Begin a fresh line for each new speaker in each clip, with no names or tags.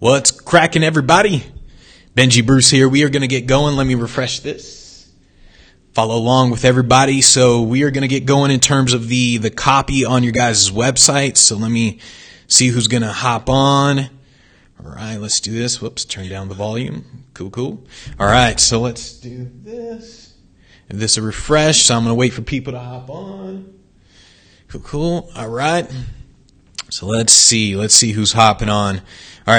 What's cracking, everybody? Benji Bruce here. We are going to get going. Let me refresh this. Follow along with everybody. So we are going to get going in terms of the copy on your guys' website. So let me see who's going to hop on. All right, let's do this. Whoops, turn down the volume. Cool. All right, so let's do this. Give this a refresh. So I'm going to wait for people to hop on. Cool. All right. So let's see who's hopping on. All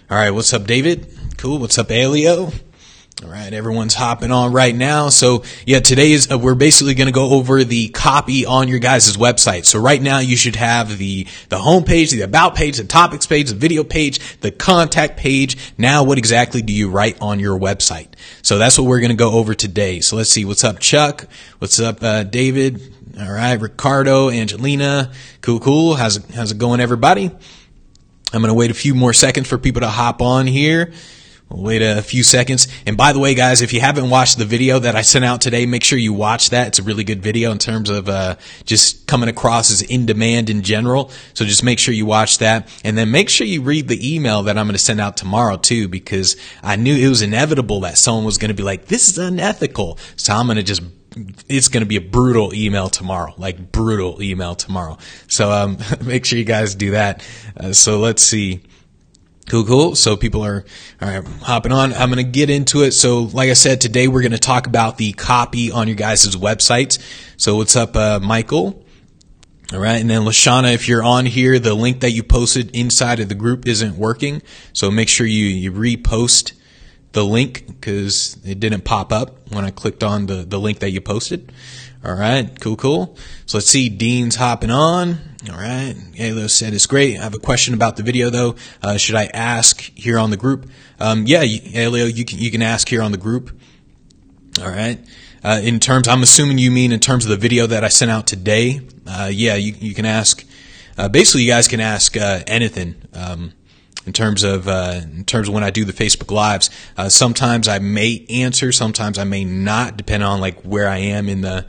right, what's up, David? Cool. What's up, Alio? All right, everyone's hopping on right now. So yeah, today we're basically going to go over the copy on your guys' website. So right now you should have the homepage, the about page, the topics page, the video page, the contact page. Now what exactly do you write on your website? So that's what we're going to go over today. So let's see. What's up, Chuck? What's up, David? All right, Ricardo, Angelina. Cool. How's it going, everybody? I'm going to wait a few more seconds for people to hop on here. We'll wait a few seconds. And by the way, guys, if you haven't watched the video that I sent out today, make sure you watch that. It's a really good video in terms of just coming across as in demand in general. So just make sure you watch that. And then make sure you read the email that I'm going to send out tomorrow too, because I knew it was inevitable that someone was going to be like, this is unethical. So I'm going to it's going to be a brutal email tomorrow, So make sure you guys do that. So let's see. Cool. So people are all right, hopping on. I'm going to get into it. So like I said, today we're going to talk about the copy on your guys' websites. So what's up, Michael? All right. And then Lashana, if you're on here, the link that you posted inside of the group isn't working. So make sure you repost the link because it didn't pop up when I clicked on the link that you posted. All right. Cool. So let's see. Dean's hopping on. All right. Alo said it's great. I have a question about the video though. Should I ask here on the group? Yeah, Alo, you can ask here on the group. All right. I'm assuming you mean in terms of the video that I sent out today. Yeah, you can ask. Basically, you guys can ask anything. In terms of when I do the Facebook Lives, sometimes I may answer, sometimes I may not, depending on like where I am in the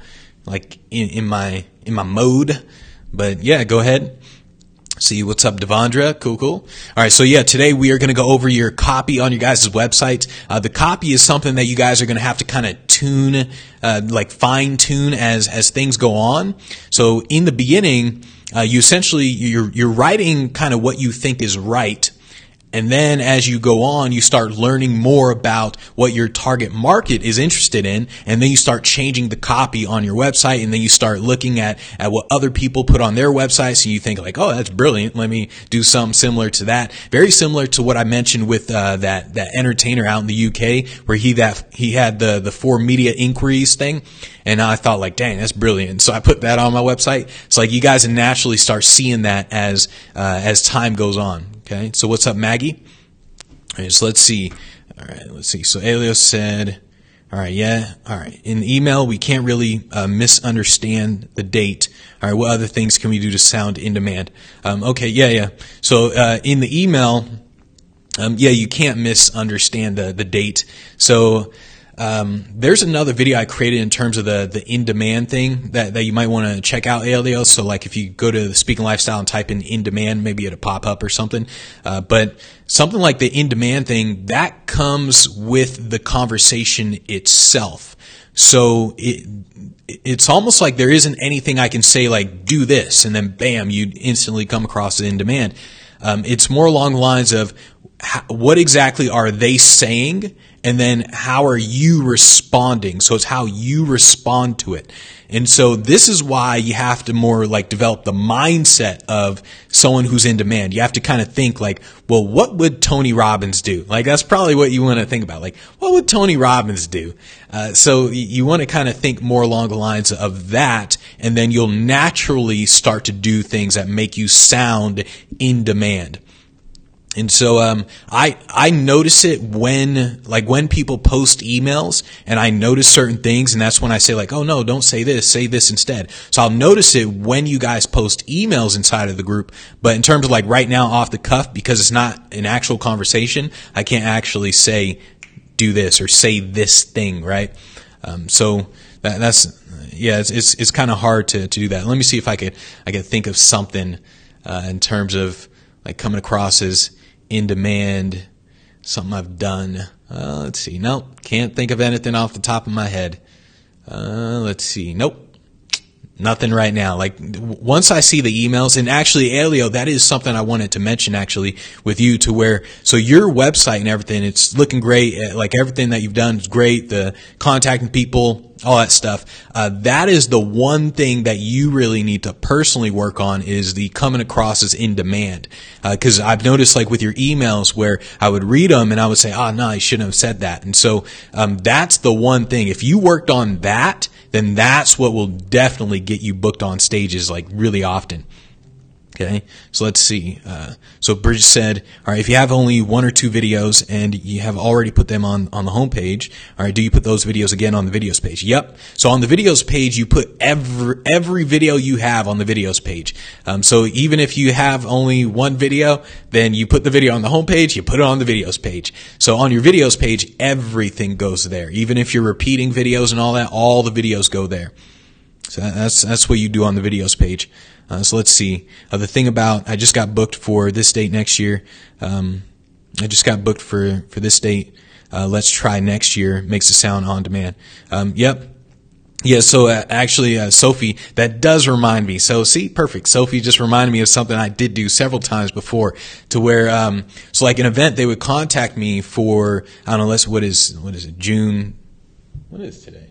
in my mode. But yeah, go ahead. See what's up, Devondra. Cool. All right, so yeah, today we are going to go over your copy on your guys' website. The copy is something that you guys are going to have to kind of tune, fine tune as things go on. So in the beginning, you're writing kind of what you think is right. And then as you go on, you start learning more about what your target market is interested in. And then you start changing the copy on your website. And then you start looking at what other people put on their websites. And you think like, oh, that's brilliant. Let me do something similar to that. Very similar to what I mentioned with that entertainer out in the UK where he had the 4 media inquiries thing. And I thought like, dang, that's brilliant. So I put that on my website. It's like you guys naturally start seeing that as time goes on. Okay, so what's up, Maggie? All right, so let's see. All right, let's see. So Elio said, all right, yeah. All right, in the email, we can't really misunderstand the date. All right, what other things can we do to sound in demand? Okay, yeah. So in the email, you can't misunderstand the date. So there's another video I created in terms of the in-demand thing that you might want to check out, Elio. So like if you go to the Speaking Lifestyle and type in demand, maybe it'll pop up or something. But something like the in-demand thing, that comes with the conversation itself. So it's almost like there isn't anything I can say like do this and then bam, you instantly come across it in demand. It's more along the lines of what exactly are they saying? And then how are you responding? So it's how you respond to it. And so this is why you have to more like develop the mindset of someone who's in demand. You have to kind of think like, well, what would Tony Robbins do? Like that's probably what you want to think about. Like, what would Tony Robbins do? So you want to kind of think more along the lines of that. And then you'll naturally start to do things that make you sound in demand. And so I notice it when people post emails and I notice certain things, and that's when I say like, oh no, don't say this instead. So I'll notice it when you guys post emails inside of the group, but in terms of like right now off the cuff, because it's not an actual conversation, I can't actually say do this or say this thing, right? So it's kind of hard to do that. Let me see if I could think of something in terms of like coming across as in demand, something I've done. Let's see. Nope. Can't think of anything off the top of my head. Let's see. Nope. Nothing right now. Like once I see the emails, and actually, Elio, that is something I wanted to mention actually with you, to where, so your website and everything, it's looking great. Like everything that you've done is great. The contacting people, all that stuff. That is the one thing that you really need to personally work on, is the coming across as in demand. Cause I've noticed like with your emails where I would read them and I would say, oh no, I shouldn't have said that. And so, that's the one thing. If you worked on that, then that's what will definitely get you booked on stages like really often. Okay, so let's see. So Bridget said, all right, if you have only 1 or 2 videos and you have already put them on the homepage, all right, do you put those videos again on the videos page? Yep. So on the videos page, you put every video you have on the videos page. So even if you have only 1 video, then you put the video on the homepage, you put it on the videos page. So on your videos page, everything goes there. Even if you're repeating videos and all that, all the videos go there. So that's what you do on the videos page. So let's see. The thing about, I just got booked for this date next year. I just got booked for this date. Let's try next year. Makes it sound on demand. Yep. Yeah. So actually, Sophie, that does remind me. So see, perfect. Sophie just reminded me of something I did do several times before, to where, so like an event, they would contact me for, I don't know, what is it? June, what is today?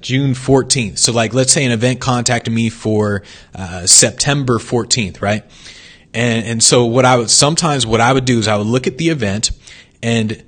June 14th. So like, let's say an event contacted me for, September 14th, right? And so what I would do is I would look at the event, and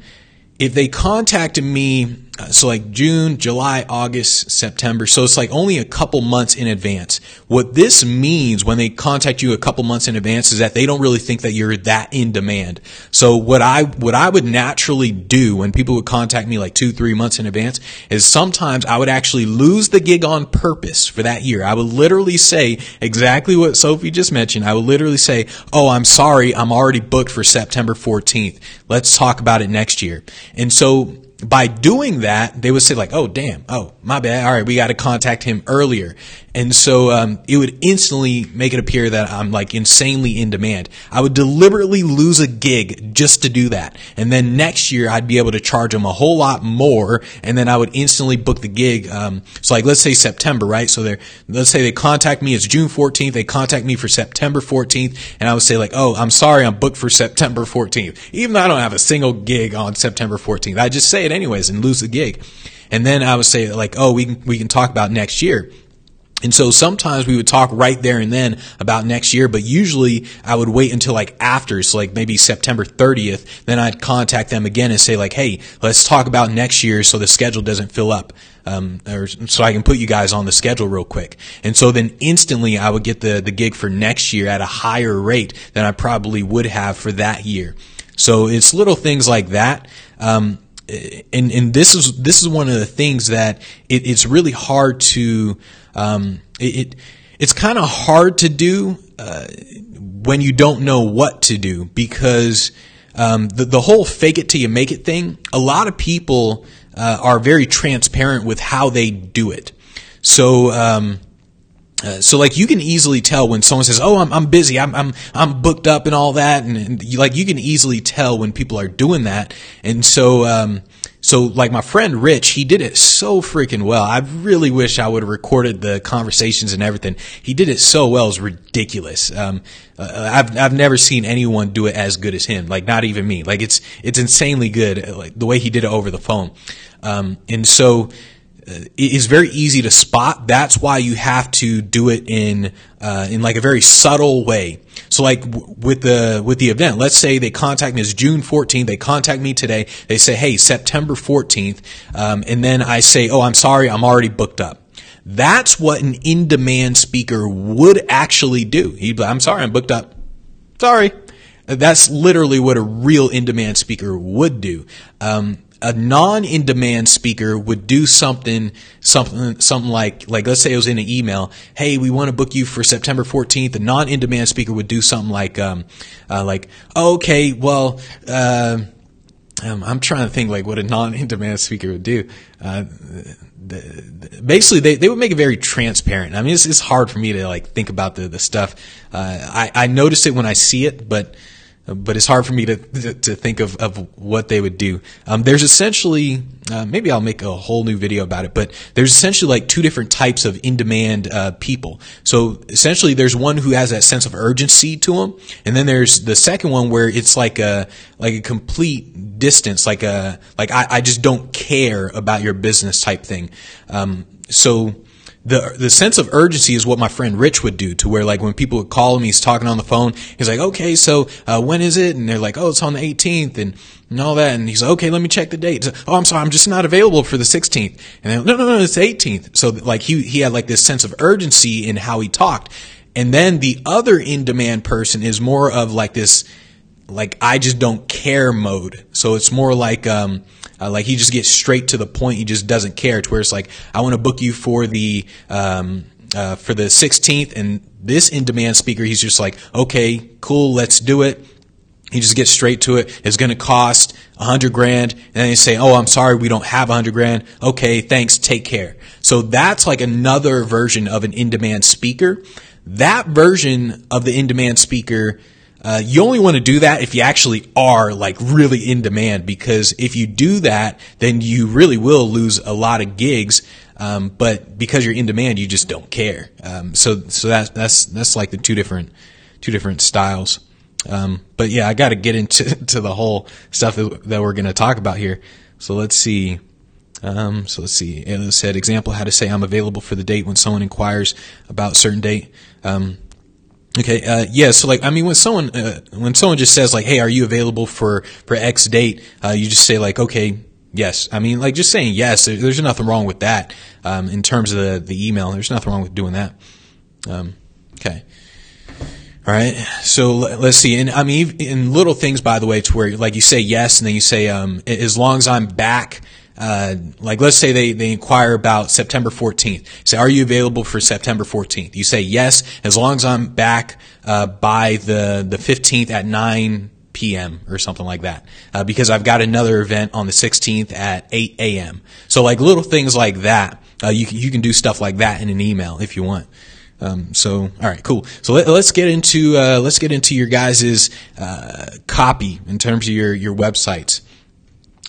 if they contacted me, so like June, July, August, September, so it's like only a couple months in advance. What this means when they contact you a couple months in advance is that they don't really think that you're that in demand. So what I would naturally do when people would contact me like 2-3 months in advance is sometimes I would actually lose the gig on purpose for that year. I would literally say exactly what Sophie just mentioned. I would literally say, oh, I'm sorry, I'm already booked for September 14th. Let's talk about it next year. And so by doing that, they would say like, oh, damn. Oh, my bad. All right. We got to contact him earlier. And so, it would instantly make it appear that I'm like insanely in demand. I would deliberately lose a gig just to do that. And then next year I'd be able to charge them a whole lot more. And then I would instantly book the gig. So like, let's say September, right? So let's say they contact me. It's June 14th. They contact me for September 14th. And I would say like, oh, I'm sorry, I'm booked for September 14th. Even though I don't have a single gig on September 14th. I just say it anyways and lose the gig. And then I would say like, oh, we can talk about next year. And so sometimes we would talk right there and then about next year, but usually I would wait until like after, so like maybe September 30th, then I'd contact them again and say like, hey, let's talk about next year so the schedule doesn't fill up, or so I can put you guys on the schedule real quick. And so then instantly I would get the gig for next year at a higher rate than I probably would have for that year. So it's little things like that. And this is one of the things that it's really hard to, it's kind of hard to do, when you don't know what to do, because, the whole fake it till you make it thing, a lot of people, are very transparent with how they do it. So, so like you can easily tell when someone says, "Oh, I'm busy. I'm booked up and all that," and you can easily tell when people are doing that. And so, so like my friend Rich, he did it so freaking well. I really wish I would have recorded the conversations and everything. He did it so well, it's ridiculous. I've never seen anyone do it as good as him. Like not even me. Like it's insanely good. Like the way he did it over the phone. And so, it is very easy to spot. That's why you have to do it in like a very subtle way. So like with the event, let's say they contact me, it's June 14th. They contact me today. They say, hey, September 14th. And then I say, oh, I'm sorry, I'm already booked up. That's what an in-demand speaker would actually do. He'd be like, I'm sorry, I'm booked up. Sorry. That's literally what a real in-demand speaker would do. A non-in-demand speaker would do something like let's say it was in an email. Hey, we want to book you for September 14th. A non-in-demand speaker would do something like, okay, well, I'm trying to think like what a non-in-demand speaker would do. Basically they would make it very transparent. I mean, it's hard for me to like think about the stuff. I notice it when I see it, but but it's hard for me to think of what they would do. There's essentially, maybe I'll make a whole new video about it, but there's essentially like two different types of in-demand people. So essentially there's one who has that sense of urgency to them, and then there's the second one where it's like a complete distance, like I just don't care about your business type thing. So the sense of urgency is what my friend Rich would do, to where like when people would call him, he's talking on the phone, he's like, okay, so when is it? And they're like, oh, it's on the 18th and all that. And he's like, okay, let me check the date. Oh, I'm sorry, I'm just not available for the 16th. And they're, no, it's the 18th. So like he had like this sense of urgency in how he talked. And then the other in-demand person is more of like this, like I just don't care mode. So it's more like he just gets straight to the point. He just doesn't care, to where it's like, I want to book you for the 16th, and this in-demand speaker, he's just like, okay, cool, let's do it. He just gets straight to it. It's going to cost $100,000. And then they say, oh, I'm sorry, we don't have $100,000. Okay, thanks, take care. So that's like another version of an in-demand speaker. That version of the in-demand speaker, you only want to do that if you actually are like really in demand, because if you do that, then you really will lose a lot of gigs. But because you're in demand, you just don't care. So that's like the two different styles. But yeah, I got to get into the whole stuff that we're going to talk about here. So let's see. It said, example, how to say I'm available for the date when someone inquires about a certain date. Okay. Yeah. So like, I mean, when someone just says like, hey, are you available for X date? You just say like, okay, yes. I mean, like just saying yes, there's nothing wrong with that. In terms of the email, there's nothing wrong with doing that. Okay. All right. So let's see. And I mean, in little things, by the way, to where like you say yes, and then you say, as long as I'm back, like let's say they inquire about September 14th. Say, are you available for September 14th? You say yes, as long as I'm back by the 15th at 9 p.m. or something like that, because I've got another event on the 16th at 8 a.m. So like little things like that, you can do stuff like that in an email if you want. So all right, cool. So let's get into your guys's copy in terms of your websites.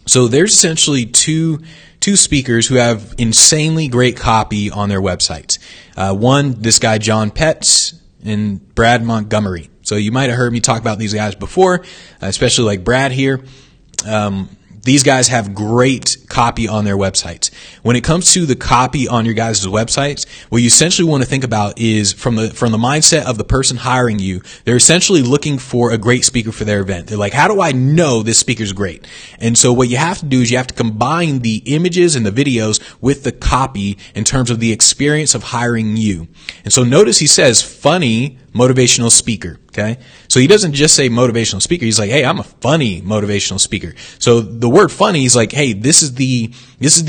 So there's essentially two speakers who have insanely great copy on their websites. One, this guy John Petz, and Brad Montgomery. So you might have heard me talk about these guys before, especially like Brad here. These guys have great copy on their websites. When it comes to the copy on your guys' websites, what you essentially want to think about is from the mindset of the person hiring you, they're essentially looking for a great speaker for their event. They're like, how do I know this speaker's great? And so what you have to do is you have to combine the images and the videos with the copy in terms of the experience of hiring you. And so notice he says funny motivational speaker. Okay. So he doesn't just say motivational speaker. He's like, hey, I'm a funny motivational speaker. So the word funny is like, hey, this is the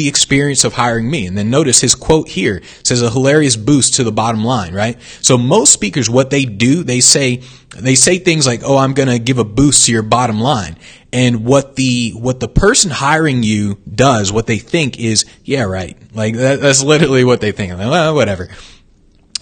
experience of hiring me. And then notice his quote here says a hilarious boost to the bottom line, right? So most speakers, what they do, they say things like, oh, I'm going to give a boost to your bottom line. And what the person hiring you does, what they think is, yeah, right. Like that's literally what they think. I'm like, well, whatever.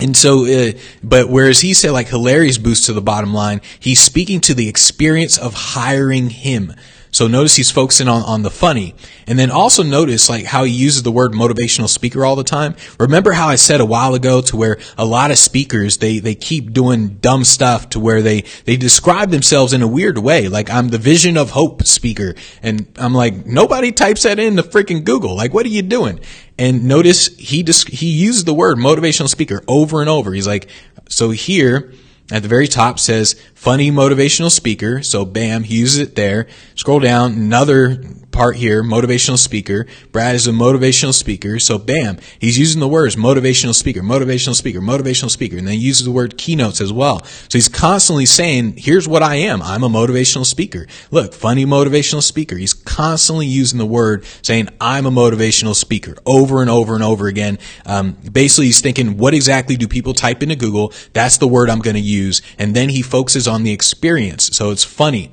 And so, but whereas he said like hilarious boost to the bottom line, he's speaking to the experience of hiring him. So notice he's focusing on the funny. And then also notice like how he uses the word motivational speaker all the time. Remember how I said a while ago to where a lot of speakers, they keep doing dumb stuff to where they describe themselves in a weird way. Like I'm the vision of hope speaker. And I'm like, nobody types that into freaking Google. Like, what are you doing? And notice he uses the word motivational speaker over and over. He's like, so here at the very top says funny motivational speaker. So bam, he uses it there. Scroll down, another part here, motivational speaker. Brad is a motivational speaker. So bam, he's using the words motivational speaker, motivational speaker, motivational speaker. And then he uses the word keynotes as well. So he's constantly saying, here's what I am. I'm a motivational speaker. Look, funny motivational speaker. He's constantly using the word saying, I'm a motivational speaker over and over and over again. Basically he's thinking, what exactly do people type into Google? That's the word I'm going to use. And then he focuses on the experience. So it's funny.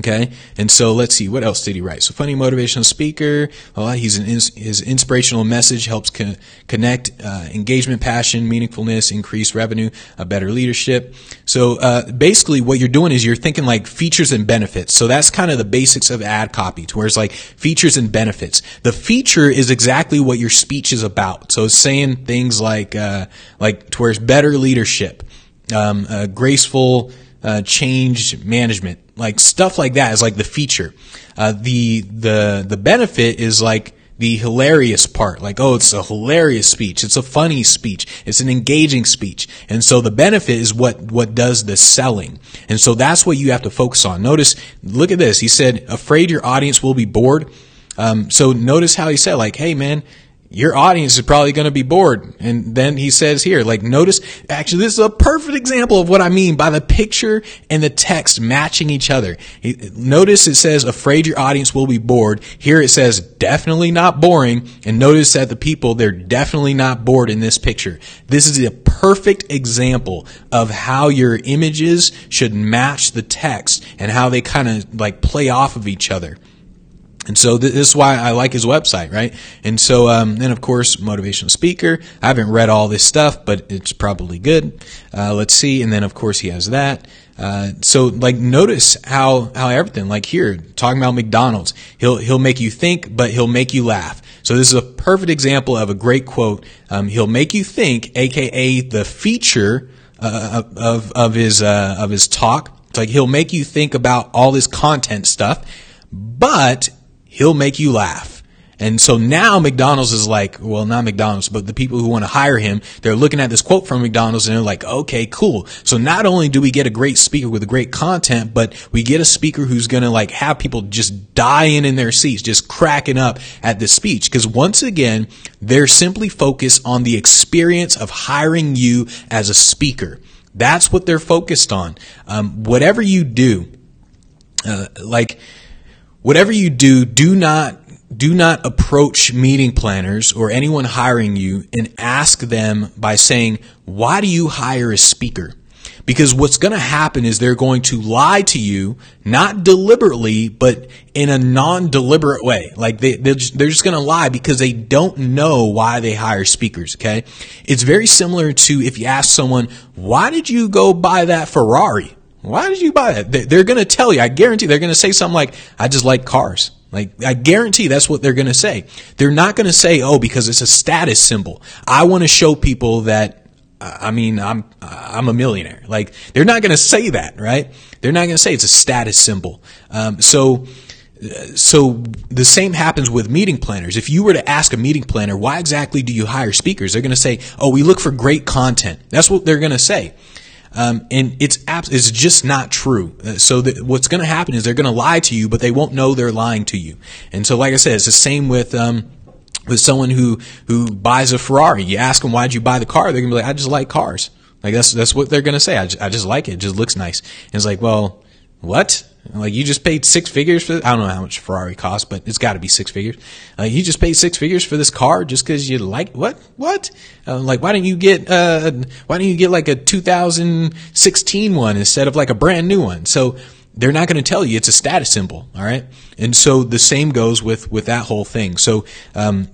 Okay. And so let's see, what else did he write? So funny motivational speaker. His inspirational message helps connect, engagement, passion, meaningfulness, increase revenue, better leadership. So, basically what you're doing is you're thinking like features and benefits. So that's kind of the basics of ad copy, to where it's like features and benefits. The feature is exactly what your speech is about. So it's saying things like to where it's better leadership, graceful, change management, like stuff like that is like the feature. The benefit is like the hilarious part. Like, oh, it's a hilarious speech. It's a funny speech. It's an engaging speech. And so the benefit is what does the selling. And so that's what you have to focus on. Notice, look at this. He said, afraid your audience will be bored. So notice how he said, like, hey man, your audience is probably going to be bored. And then he says here, like, notice, actually, this is a perfect example of what I mean by the picture and the text matching each other. Notice it says, afraid your audience will be bored. Here it says, definitely not boring. And notice that the people, they're definitely not bored in this picture. This is a perfect example of how your images should match the text and how they kind of like play off of each other. And so this is why I like his website, right? And so, then of course, motivational speaker. I haven't read all this stuff, but it's probably good. Let's see. And then of course he has that. So like notice how everything, like here, talking about McDonald's, he'll make you think, but he'll make you laugh. So this is a perfect example of a great quote. He'll make you think, aka the feature, of his talk. It's like he'll make you think about all this content stuff, but he'll make you laugh. And so now McDonald's is like, well, not McDonald's, but the people who want to hire him, they're looking at this quote from McDonald's and they're like, okay, cool. So not only do we get a great speaker with great content, but we get a speaker who's going to like have people just dying in their seats, just cracking up at this speech. Because once again, they're simply focused on the experience of hiring you as a speaker. That's what they're focused on. Whatever you do, whatever you do, do not approach meeting planners or anyone hiring you and ask them by saying, why do you hire a speaker? Because what's going to happen is they're going to lie to you, not deliberately, but in a non-deliberate way. Like they're just going to lie because they don't know why they hire speakers. Okay. It's very similar to if you ask someone, why did you go buy that Ferrari? Why did you buy that? They're going to tell you, I guarantee they're going to say something like, I just like cars. Like, I guarantee that's what they're going to say. They're not going to say, oh, because it's a status symbol. I want to show people that, I'm a millionaire. Like, they're not going to say that, right? They're not going to say it's a status symbol. So the same happens with meeting planners. If you were to ask a meeting planner, why exactly do you hire speakers? They're going to say, oh, we look for great content. That's what they're going to say. And it's just not true. So what's going to happen is they're going to lie to you, but they won't know they're lying to you. And so, like I said, it's the same with someone who buys a Ferrari. You ask them, why'd you buy the car? They're going to be like, I just like cars. Like that's what they're going to say. I just like it. It just looks nice. And it's like, well, what? Like, you just paid 6 figures for this? I don't know how much Ferrari costs, but it's got to be 6 figures. You just paid 6 figures for this car just because you like what? Like, why don't you get like a 2016 one instead of like a brand new one? So they're not going to tell you it's a status symbol. All right. And so the same goes with that whole thing. So,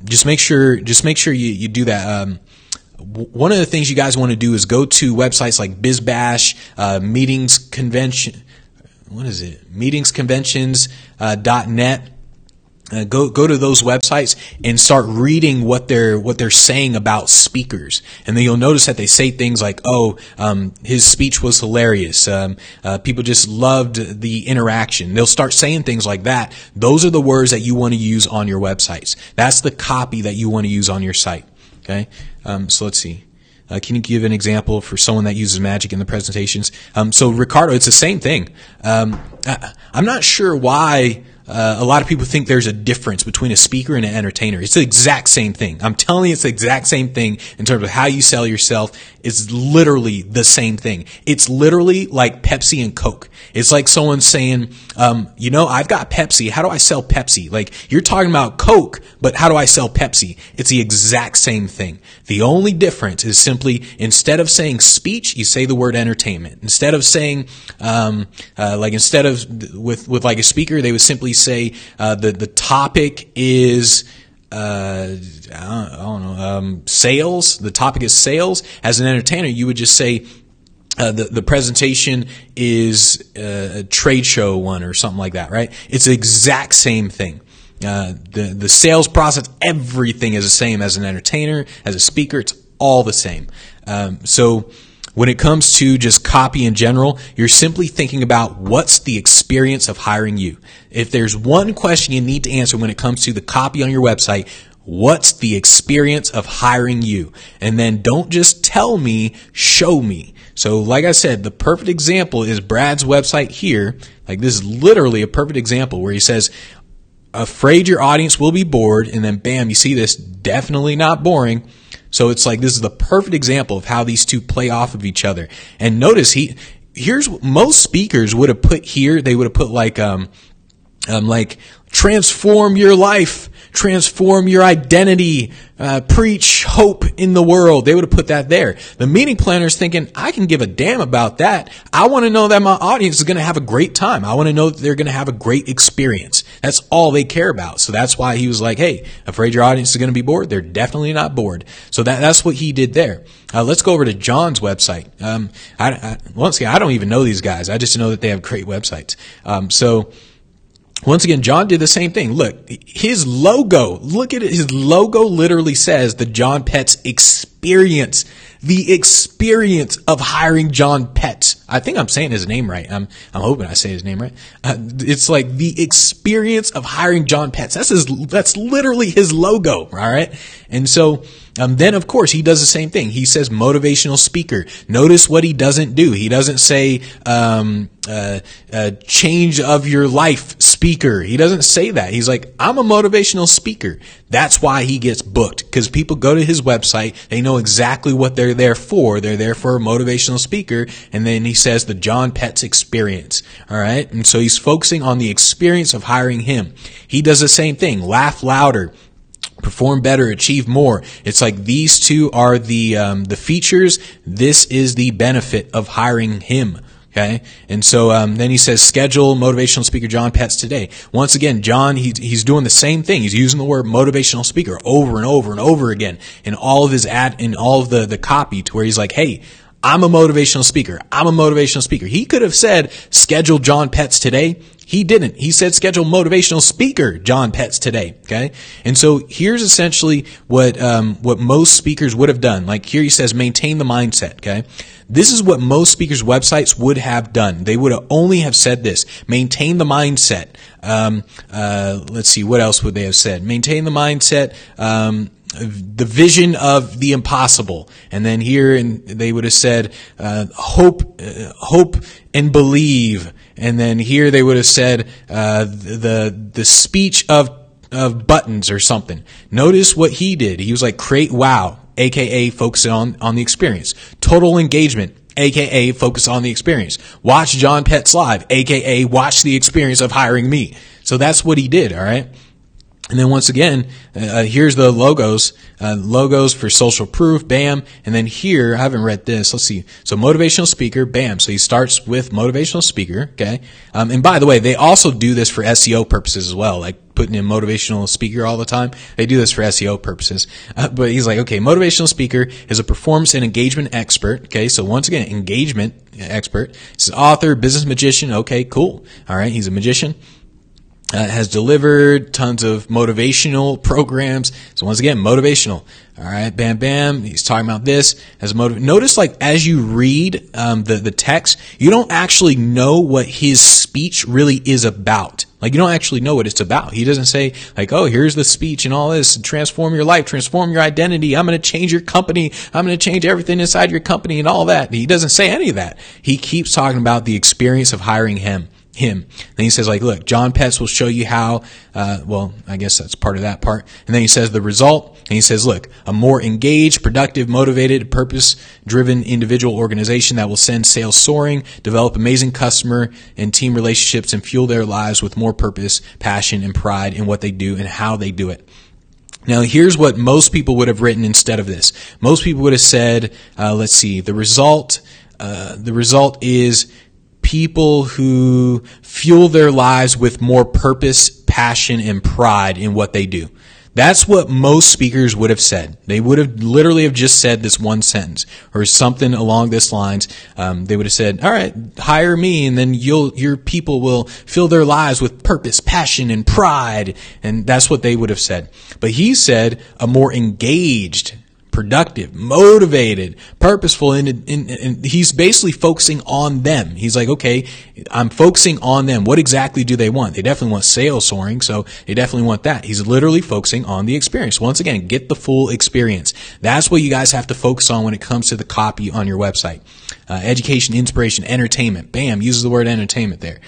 just make sure you do that. One of the things you guys want to do is go to websites like BizBash, meetings convention. What is it? Meetingsconventions.net. Go to those websites and start reading what they're saying about speakers. And then you'll notice that they say things like, his speech was hilarious. People just loved the interaction. They'll start saying things like that. Those are the words that you want to use on your websites. That's the copy that you want to use on your site. Okay. So let's see. Can you give an example for someone that uses magic in the presentations? So Ricardo, it's the same thing. I'm not sure why a lot of people think there's a difference between a speaker and an entertainer. It's the exact same thing. I'm telling you, it's the exact same thing in terms of how you sell yourself. It's literally the same thing. It's literally like Pepsi and Coke. It's like someone saying, I've got Pepsi. How do I sell Pepsi? Like, you're talking about Coke, but how do I sell Pepsi? It's the exact same thing. The only difference is simply, instead of saying speech, you say the word entertainment. Instead of saying, with like a speaker, they would simply say, the topic is, sales. The topic is sales. As an entertainer, you would just say, the presentation is a trade show one or something like that, right? It's the exact same thing. The sales process, everything is the same as an entertainer, as a speaker. It's all the same. So when it comes to just copy in general, you're simply thinking about what's the experience of hiring you. If there's one question you need to answer when it comes to the copy on your website, what's the experience of hiring you? And then don't just tell me, show me. So like I said, the perfect example is Brad's website here. Like, this is literally a perfect example where he says, afraid your audience will be bored. And then bam, you see this, definitely not boring. So it's like, this is the perfect example of how these two play off of each other. And notice here's what most speakers would have put here. They would have put like transform your life, transform your identity, preach hope in the world. They would have put that there. The meeting planner is thinking, I can give a damn about that. I want to know that my audience is going to have a great time. I want to know that they're going to have a great experience. That's all they care about. So that's why he was like, hey, afraid your audience is going to be bored? They're definitely not bored. So that's what he did there. Let's go over to John's website. Once again, I don't even know these guys. I just know that they have great websites. Once again, John did the same thing. Look, his logo, look at it. His logo literally says the John Petts experience, the experience of hiring John Petts. I think I'm saying his name right. I'm hoping I say his name right. It's like the experience of hiring John Petts. That's literally his logo. All right. And so, then of course he does the same thing. He says motivational speaker. Notice what he doesn't do. He doesn't say, change of your life speaker. He doesn't say that. He's like, I'm a motivational speaker. That's why he gets booked, because people go to his website. They know exactly what they're there for. They're there for a motivational speaker. And then he says the John Petts experience. All right. And so he's focusing on the experience of hiring him. He does the same thing. Laugh louder, perform better, achieve more. It's like these two are the features. This is the benefit of hiring him. Okay. And so, then he says, schedule motivational speaker John Petts today. Once again, John, he's doing the same thing. He's using the word motivational speaker over and over and over again in all of his in all of the copy, to where he's like, hey, I'm a motivational speaker. I'm a motivational speaker. He could have said, schedule John Petts today. He didn't. He said, schedule motivational speaker John Petts today. Okay. And so here's essentially what most speakers would have done. Like here he says, maintain the mindset. Okay. This is what most speakers' websites would have done. They would have only have said this: maintain the mindset. Let's see, what else would they have said? Maintain the mindset. The vision of the impossible. And then here they would have said, hope and believe. And then here they would have said, the speech of buttons or something. Notice what he did. He was like, create wow, aka focus on the experience. Total engagement, aka focus on the experience. Watch John Petts live, aka watch the experience of hiring me. So that's what he did. All right. And then once again, here's the logos for social proof, bam. And then here, I haven't read this. Let's see. So motivational speaker, bam. So he starts with motivational speaker. Okay. And by the way, they also do this for SEO purposes as well. Like putting in motivational speaker all the time. They do this for SEO purposes. But he's like, okay, motivational speaker is a performance and engagement expert. Okay. So once again, engagement expert. He's an author, business magician. Okay, cool. All right. He's a magician. Has delivered tons of motivational programs. So once again, motivational. All right, bam, bam. He's talking about this as Notice, like, as you read the text, you don't actually know what his speech really is about. Like, you don't actually know what it's about. He doesn't say, like, oh, here's the speech and all this. Transform your life, transform your identity. I'm going to change your company. I'm going to change everything inside your company and all that. He doesn't say any of that. He keeps talking about the experience of hiring him. him. Then he says, like, look, John Petz will show you how, well, I guess that's part of that part. And then he says the result, and he says, look, a more engaged, productive, motivated, purpose-driven individual organization that will send sales soaring, develop amazing customer and team relationships, and fuel their lives with more purpose, passion, and pride in what they do and how they do it. Now, here's what most people would have written instead of this. Most people would have said, let's see, the result is people who fuel their lives with more purpose, passion, and pride in what they do. That's what most speakers would have said. They would have literally have just said this one sentence or something along this lines. They would have said, all right, hire me, and then your people will fill their lives with purpose, passion, and pride. And that's what they would have said. But he said a more engaged, productive, motivated, purposeful, and he's basically focusing on them. He's like, okay, I'm focusing on them. What exactly do they want? They definitely want sales soaring, so they definitely want that. He's literally focusing on the experience. Once again, get the full experience. That's what you guys have to focus on when it comes to the copy on your website. Education, inspiration, entertainment. Bam, uses the word entertainment there.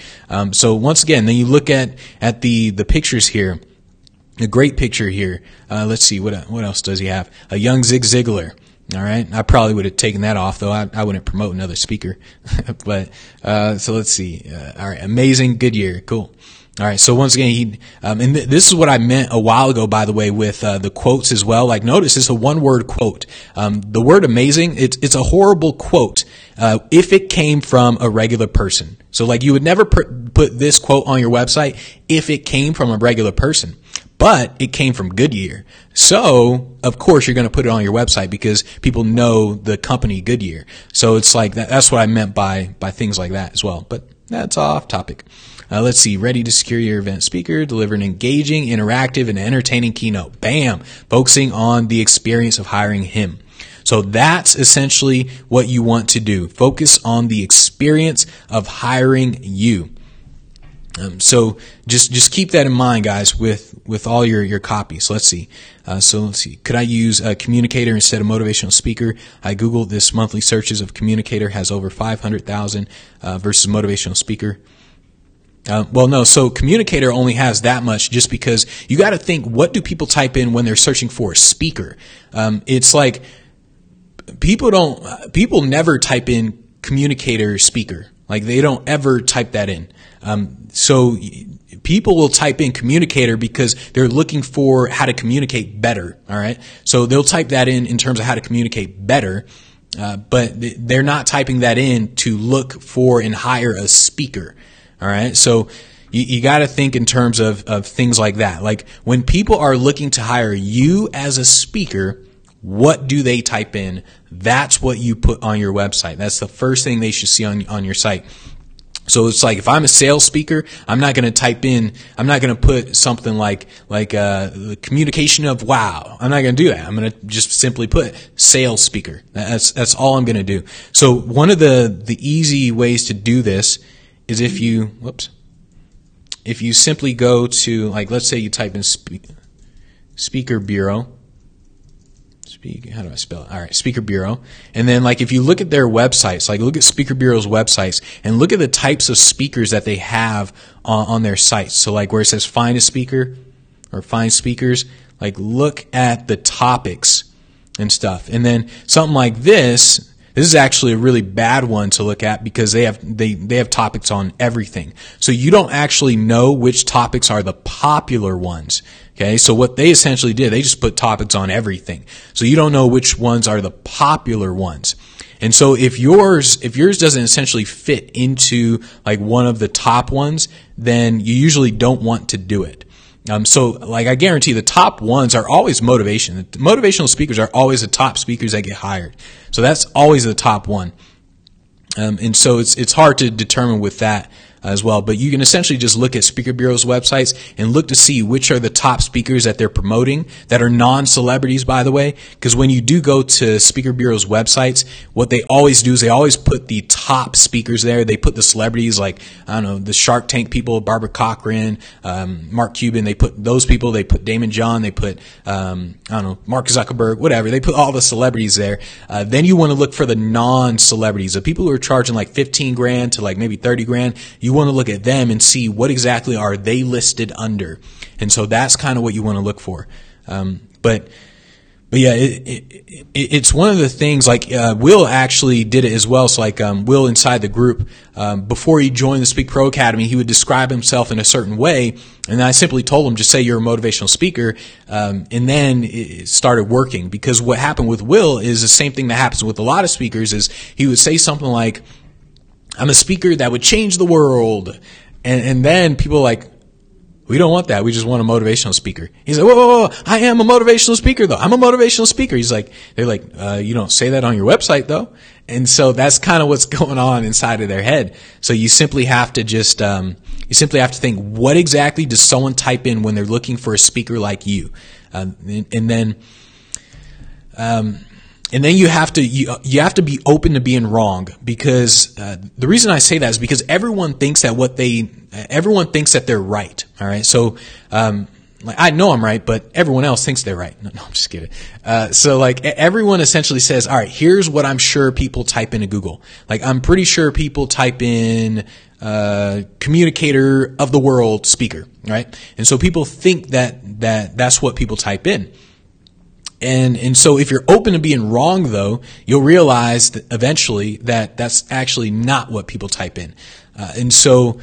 So once again, then you look at the pictures here. A great picture here. Let's see, what else does he have? A young Zig Ziglar. All right. I probably would have taken that off, though. I wouldn't promote another speaker. But, so let's see. All right. Amazing. Goodyear. Cool. All right. So once again, and this is what I meant a while ago, by the way, with, the quotes as well. Like, notice it's a one-word quote. The word amazing, it's a horrible quote, if it came from a regular person. So like, you would never put this quote on your website if it came from a regular person. But it came from Goodyear. So, of course, you're going to put it on your website because people know the company Goodyear. So it's like that's what I meant by things like that as well. But that's off topic. Let's see. Ready to secure your event speaker, deliver an engaging, interactive, and entertaining keynote. Bam. Focusing on the experience of hiring him. So that's essentially what you want to do. Focus on the experience of hiring you. So just keep that in mind, guys, with all your copy. So let's see. Could I use a communicator instead of motivational speaker? I Googled this. Monthly searches of communicator has over 500,000, versus motivational speaker. Well, no. So communicator only has that much just because you got to think, what do people type in when they're searching for a speaker? It's like people never type in communicator speaker. Like, they don't ever type that in. So people will type in communicator because they're looking for how to communicate better. All right. So they'll type that in terms of how to communicate better. But they're not typing that in to look for and hire a speaker. All right. So you got to think in terms of things like that. Like, when people are looking to hire you as a speaker, what do they type in? That's what you put on your website. That's the first thing they should see on your site. So it's like, if I'm a sales speaker, I'm not going to put something like the communication of wow. I'm not going to do that. I'm going to just simply put sales speaker. That's all I'm going to do. So one of the easy ways to do this is if you simply go to, like, let's say you type in speaker bureau. How do I spell it? All right, Speaker Bureau. And then, like, if you look at their websites, like, look at Speaker Bureau's websites and look at the types of speakers that they have on their sites. So, like, where it says find a speaker or find speakers, like, look at the topics and stuff. And then something like this is actually a really bad one to look at because they have topics on everything. So you don't actually know which topics are the popular ones. Okay, so what they essentially did, they just put topics on everything. So you don't know which ones are the popular ones. And so if yours doesn't essentially fit into like one of the top ones, then you usually don't want to do it. So like, I guarantee the top ones are always motivation. Motivational speakers are always the top speakers that get hired. So that's always the top one. And so it's hard to determine with that as well. But you can essentially just look at Speaker Bureau's websites and look to see which are the top speakers that they're promoting that are non-celebrities, by the way. Because when you do go to Speaker Bureau's websites, what they always do is they always put the top speakers there. They put the celebrities like, I don't know, the Shark Tank people, Barbara Cochran, Mark Cuban. They put those people. They put Damon John. They put, I don't know, Mark Zuckerberg, whatever. They put all the celebrities there. Then you want to look for the non-celebrities, the people who are charging like 15 grand to like maybe 30 grand. You you want to look at them and see what exactly are they listed under. And so that's kind of what you want to look for. But yeah, it's one of the things, like, Will actually did it as well. So like, Will inside the group, before he joined the Speak Pro Academy, he would describe himself in a certain way. And I simply told him, just say you're a motivational speaker. And then it started working, because what happened with Will is the same thing that happens with a lot of speakers. Is he would say something like, I'm a speaker that would change the world. And then people are like, we don't want that. We just want a motivational speaker. He's like, whoa, I am a motivational speaker though. I'm a motivational speaker. He's like, they're like, you don't say that on your website though. And so that's kind of what's going on inside of their head. So you simply have to just, you simply have to think, what exactly does someone type in when they're looking for a speaker like you? And then you have to be open to being wrong, because the reason I say that is because everyone thinks that they're right. All right, so like, I know I'm right, but everyone else thinks they're right. No, I'm just kidding. So like, everyone essentially says, all right, here's what I'm sure people type into Google. Like, I'm pretty sure people type in communicator of the world speaker, right? And so people think that's what people type in. And so if you're open to being wrong, though, you'll realize that eventually that that's actually not what people type in. So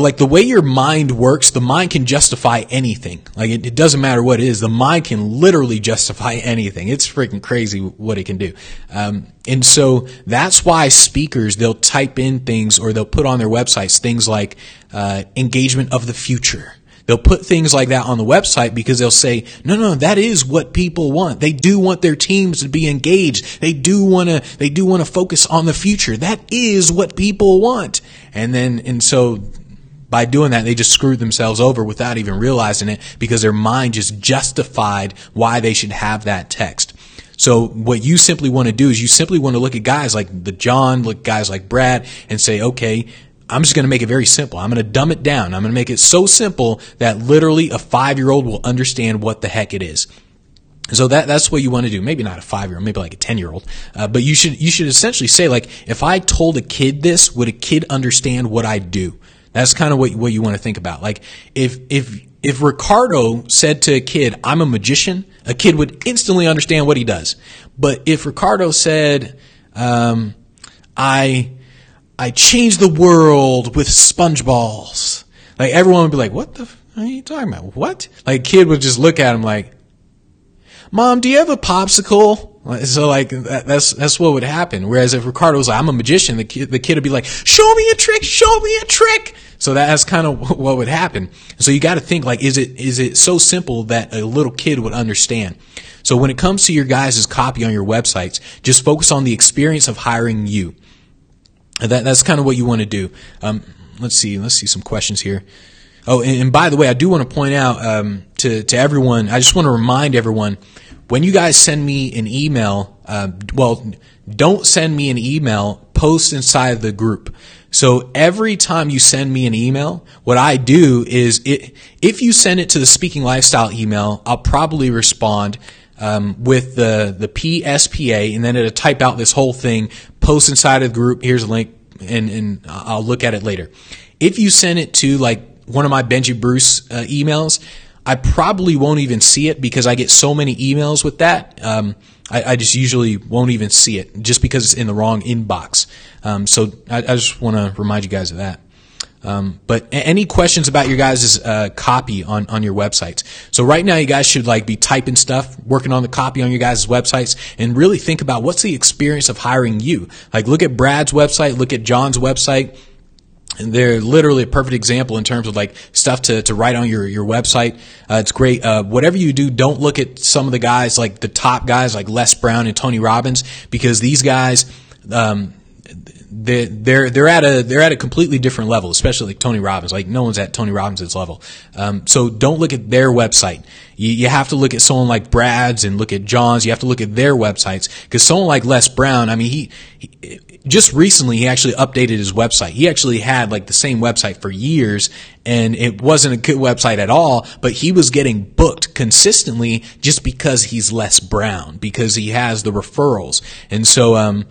like, the way your mind works, the mind can justify anything. Like, it doesn't matter what it is. The mind can literally justify anything. It's freaking crazy what it can do. And so that's why speakers, they'll type in things, or they'll put on their websites things like engagement of the future. They'll put things like that on the website because they'll say, no, that is what people want. They do want their teams to be engaged. They do want to focus on the future. That is what people want. And so by doing that, they just screwed themselves over without even realizing it, because their mind just justified why they should have that text. So what you simply want to do is you simply want to look at guys like the John, look at guys like Brad, and say, okay, I'm just going to make it very simple. I'm going to dumb it down. I'm going to make it so simple that literally a 5-year-old will understand what the heck it is. So that's what you want to do. Maybe not a 5-year-old, maybe like a 10-year-old. But you should essentially say, like, if I told a kid this, would a kid understand what I do? That's kind of what you want to think about. Like, if Ricardo said to a kid, I'm a magician, a kid would instantly understand what he does. But if Ricardo said, I changed the world with sponge balls, like, everyone would be like, what the f are you talking about? What? Like, kid would just look at him like, Mom, do you have a popsicle? So like, that's what would happen. Whereas if Ricardo was like, I'm a magician, the kid would be like, show me a trick. So that's kind of what would happen. So you got to think, like, is it so simple that a little kid would understand? So when it comes to your guys' copy on your websites, just focus on the experience of hiring you. That's kind of what you want to do. Let's see some questions here. Oh, and by the way, I do want to point out to everyone, I just want to remind everyone, when you guys send me an email, don't send me an email, post inside the group. So every time you send me an email, what I do is, if you send it to the Speaking Lifestyle email, I'll probably respond with the PSPA, and then it'll type out this whole thing, post inside of the group, here's a link, and I'll look at it later. If you send it to like one of my Benji Bruce emails, I probably won't even see it, because I get so many emails with that. I just usually won't even see it, just because it's in the wrong inbox. So I just want to remind you guys of that. But any questions about your guys' copy on your websites? So right now, you guys should like be typing stuff, working on the copy on your guys' websites, and really think about, what's the experience of hiring you? Like, look at Brad's website, look at John's website. And they're literally a perfect example in terms of like stuff to write on your website. It's great. Whatever you do, don't look at some of the guys, like the top guys like Les Brown and Tony Robbins, because these guys, they're at a completely different level, especially like Tony Robbins. Like, no one's at Tony Robbins' level. So don't look at their website. You have to look at someone like Brad's and look at John's. You have to look at their websites, because someone like Les Brown, I mean, he just recently, he actually updated his website. He actually had like the same website for years, and it wasn't a good website at all, but he was getting booked consistently just because he's less brown, because he has the referrals. And so,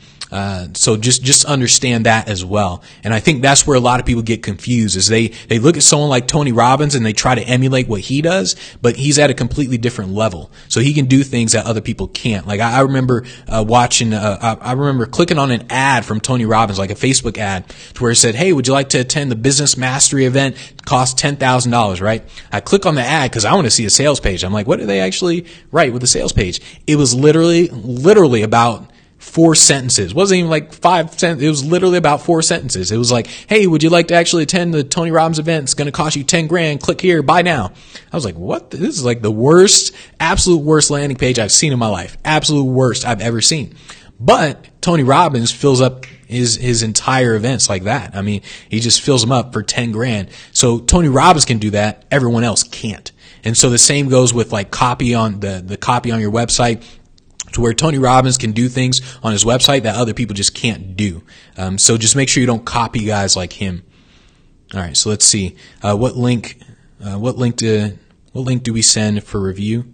so just understand that as well. And I think that's where a lot of people get confused is they look at someone like Tony Robbins and they try to emulate what he does, but he's at a completely different level. So he can do things that other people can't. Like I remember, I remember clicking on an ad from Tony Robbins, like a Facebook ad, to where it said, "Hey, would you like to attend the Business Mastery event? It costs $10,000, right?" I click on the ad because I want to see a sales page. I'm like, what do they actually write with the sales page? It was literally about 4 sentences. It wasn't even like 5 sentences. It was literally about 4 sentences. It was like, "Hey, would you like to actually attend the Tony Robbins event? It's going to cost you 10 grand. Click here. Buy now." I was like, what? This is like the worst, absolute worst landing page I've seen in my life. Absolute worst I've ever seen. But Tony Robbins fills up his entire events like that. I mean, he just fills them up for 10 grand. So Tony Robbins can do that. Everyone else can't. And so the same goes with like copy on the copy on your website, to where Tony Robbins can do things on his website that other people just can't do. So just make sure you don't copy guys like him. All right. So let's see. What link do we send for review?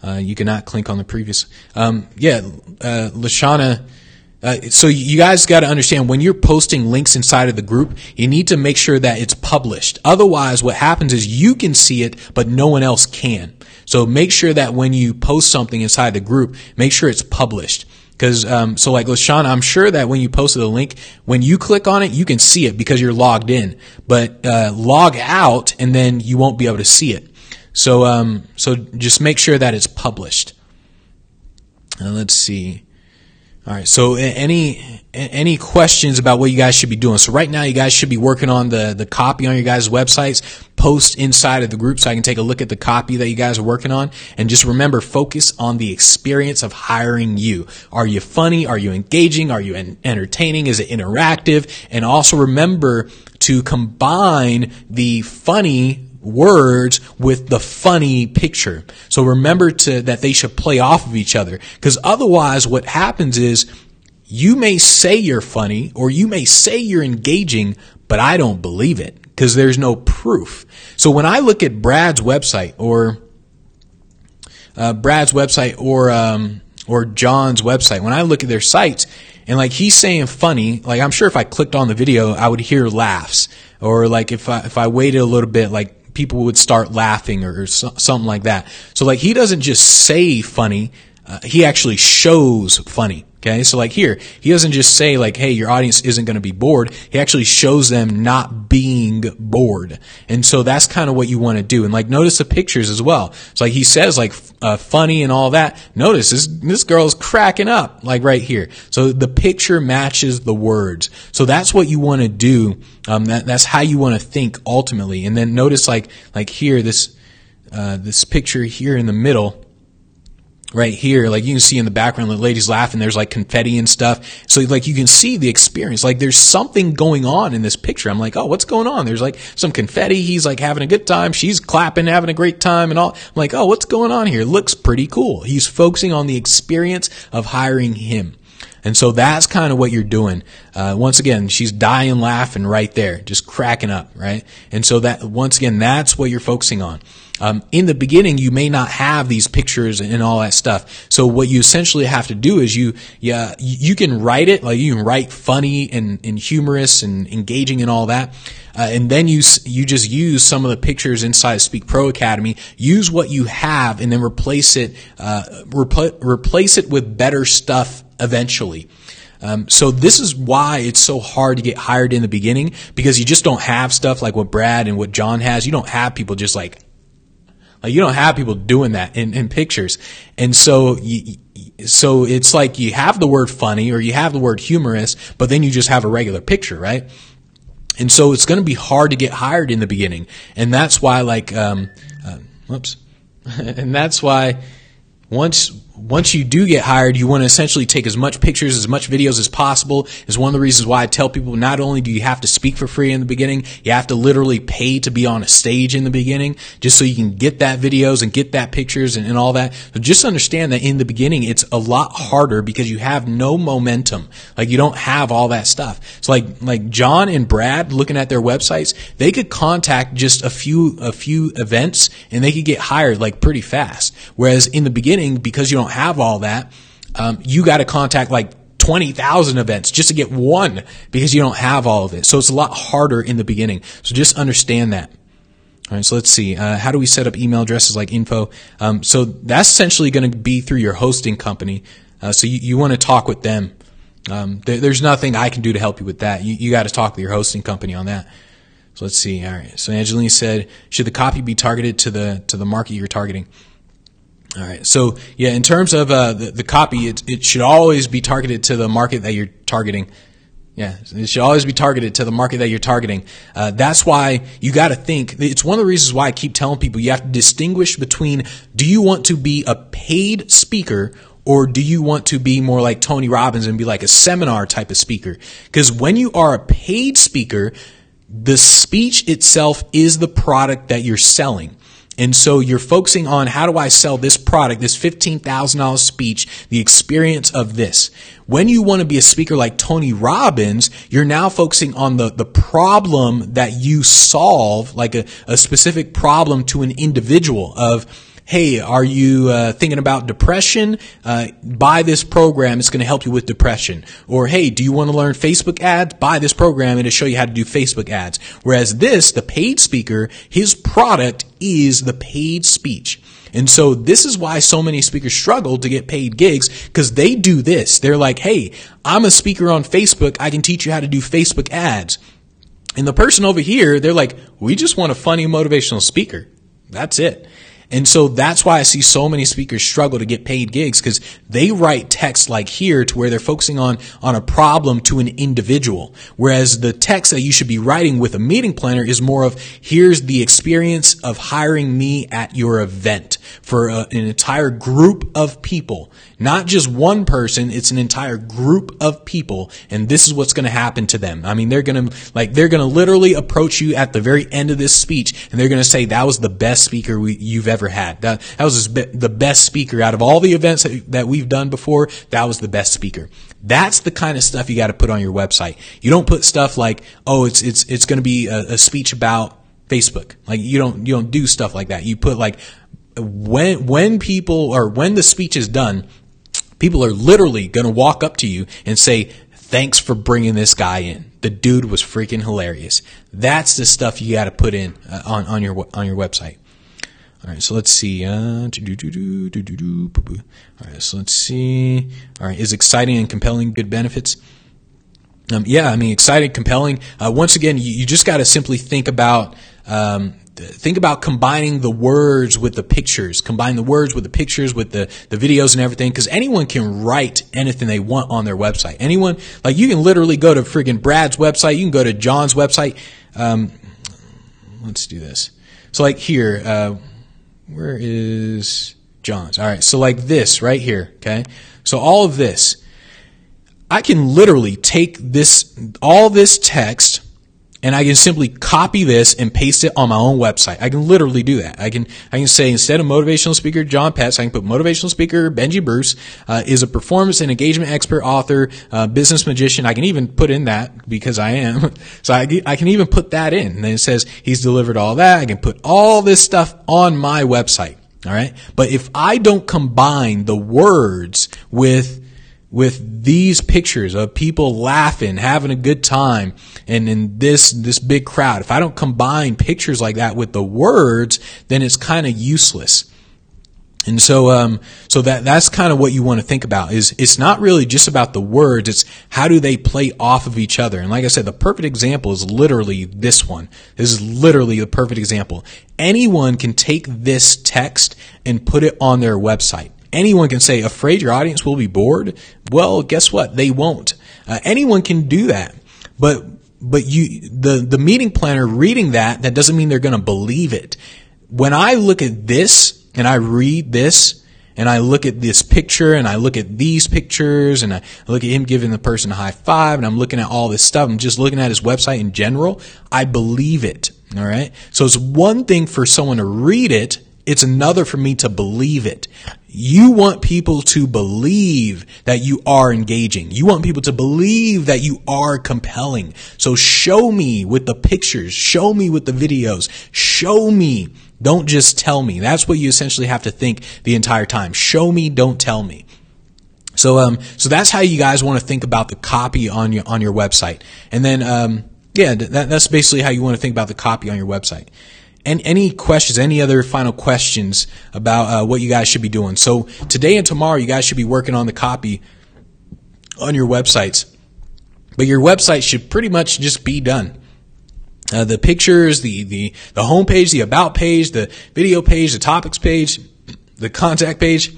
You cannot click on the previous. Lashana. So you guys got to understand, when you're posting links inside of the group, you need to make sure that it's published. Otherwise, what happens is you can see it, but no one else can. So make sure that when you post something inside the group, make sure it's published. Because, so like Lashana, I'm sure that when you posted a link, when you click on it, you can see it because you're logged in. But log out and then you won't be able to see it. So just make sure that it's published. Let's see. All right. So any questions about what you guys should be doing? So right now you guys should be working on the copy on your guys' websites. Post inside of the group so I can take a look at the copy that you guys are working on. And just remember, focus on the experience of hiring you. Are you funny? Are you engaging? Are you entertaining? Is it interactive? And also remember to combine the funny words with the funny picture. So remember that they should play off of each other, because otherwise what happens is you may say you're funny or you may say you're engaging, but I don't believe it because there's no proof. So when I look at Brad's website or John's website, when I look at their sites and like he's saying funny, like I'm sure if I clicked on the video, I would hear laughs, or like if I waited a little bit, like people would start laughing or something like that. So like he doesn't just say funny, he actually shows funny. Okay. So like here, he doesn't just say like, "Hey, your audience isn't going to be bored." He actually shows them not being bored. And so that's kind of what you want to do. And like, notice the pictures as well. So like he says like, funny and all that. Notice this girl is cracking up like right here. So the picture matches the words. So that's what you want to do. That's how you want to think ultimately. And then notice like here, this picture here in the middle, right here, like you can see in the background, the lady's laughing, there's like confetti and stuff. So like you can see the experience, like there's something going on in this picture. I'm like, oh, what's going on? There's like some confetti. He's like having a good time. She's clapping, having a great time and all. I'm like, oh, what's going on here? Looks pretty cool. He's focusing on the experience of hiring him. And so that's kind of what you're doing. Once again, she's dying laughing right there, just cracking up, right? And so that, once again, that's what you're focusing on. In the beginning, you may not have these pictures and all that stuff. So what you essentially have to do is you can write it, like you can write funny and humorous and engaging and all that. And then you just use some of the pictures inside Speak Pro Academy, use what you have and then replace it with better stuff eventually. So this is why it's so hard to get hired in the beginning, because you just don't have stuff like what Brad and what John has. You don't have people just like you don't have people doing that in pictures. And so it's like you have the word funny or you have the word humorous, but then you just have a regular picture, right? And so it's going to be hard to get hired in the beginning. And that's why and that's why once once you do get hired, you want to essentially take as much pictures, as much videos as possible. Is one of the reasons why I tell people not only do you have to speak for free in the beginning, you have to literally pay to be on a stage in the beginning, just so you can get that videos and get that pictures and all that. So just understand that in the beginning, it's a lot harder because you have no momentum. Like, you don't have all that stuff. So like John and Brad, looking at their websites, they could contact just a few events and they could get hired like pretty fast. Whereas in the beginning, because you don't have all that, you got to contact like 20,000 events just to get one because you don't have all of it. So it's a lot harder in the beginning. So just understand that. All right, so let's see. How do we set up email addresses like info? So that's essentially going to be through your hosting company. So you want to talk with them. There's nothing I can do to help you with that. You got to talk with your hosting company on that. So let's see. All right. So Angeline said, should the copy be targeted to the market you're targeting? All right. So yeah, in terms of the copy, it should always be targeted to the market that you're targeting. Yeah, it should always be targeted to the market that you're targeting. That's why you got to think. It's one of the reasons why I keep telling people you have to distinguish between, do you want to be a paid speaker or do you want to be more like Tony Robbins and be like a seminar type of speaker? Because when you are a paid speaker, the speech itself is the product that you're selling. And so you're focusing on, how do I sell this product, this $15,000 speech, the experience of this. When you want to be a speaker like Tony Robbins, you're now focusing on the problem that you solve, like a specific problem to an individual of, hey, are you thinking about depression? Buy this program. It's going to help you with depression. Or, hey, do you want to learn Facebook ads? Buy this program and it'll show you how to do Facebook ads. Whereas this, the paid speaker, his product is the paid speech. And so this is why so many speakers struggle to get paid gigs, because they do this. They're like, hey, I'm a speaker on Facebook. I can teach you how to do Facebook ads. And the person over here, they're like, we just want a funny motivational speaker. That's it. And so that's why I see so many speakers struggle to get paid gigs, because they write text like here to where they're focusing on a problem to an individual. Whereas the text that you should be writing with a meeting planner is more of, here's the experience of hiring me at your event for an entire group of people. Not just one person, it's an entire group of people. And this is what's going to happen to them. I mean, they're going to literally approach you at the very end of this speech and they're going to say, that was the best speaker you've ever had. That was the best speaker out of all the events that we've done before. That was the best speaker. That's the kind of stuff you got to put on your website. You don't put stuff like, oh, it's going to be a speech about Facebook. Like, you don't do stuff like that. You put like, when the speech is done, people are literally going to walk up to you and say, thanks for bringing this guy in. The dude was freaking hilarious. That's the stuff you got to put in on your website. All right, so let's see. All right, so let's see. All right, is exciting and compelling good benefits? Yeah, I mean, exciting, compelling. Once again, you just got to simply think about combining the words with the pictures. Combine the words with the pictures, with the videos and everything, because anyone can write anything they want on their website. Anyone, like, you can literally go to friggin' Brad's website. You can go to John's website. Let's do this. So like here, where is John's? All right. So like this right here. Okay. So all of this, I can literally take all this text, and I can simply copy this and paste it on my own website. I can literally do that. I can say, instead of motivational speaker John Petz, I can put motivational speaker Benji Bruce is a performance and engagement expert, author, business magician. I can even put in that, because I am. So I can even put that in. And then it says he's delivered all that. I can put all this stuff on my website. All right. But if I don't combine the words with these pictures of people laughing, having a good time, and in this big crowd, if I don't combine pictures like that with the words, then it's kind of useless. And so that's kind of what you want to think about. Is it's not really just about the words, it's how do they play off of each other. And like I said, the perfect example is literally this one. This is literally the perfect example. Anyone can take this text and put it on their website. Anyone can say, afraid your audience will be bored? Well, guess what? They won't. Anyone can do that. But the meeting planner reading that doesn't mean they're going to believe it. When I look at this and I read this, and I look at this picture and I look at these pictures and I look at him giving the person a high five and I'm looking at all this stuff, I'm just looking at his website in general, I believe it. All right. So it's one thing for someone to read it. It's another for me to believe it. You want people to believe that you are engaging. You want people to believe that you are compelling. So show me with the pictures. Show me with the videos. Show me. Don't just tell me. That's what you essentially have to think the entire time. Show me, don't tell me. So that's how you guys want to think about the copy on your website. And then, that's basically how you want to think about the copy on your website. And any questions, any other final questions about what you guys should be doing? So today and tomorrow, you guys should be working on the copy on your websites. But your website should pretty much just be done. The pictures, the homepage, the about page, the video page, the topics page, the contact page,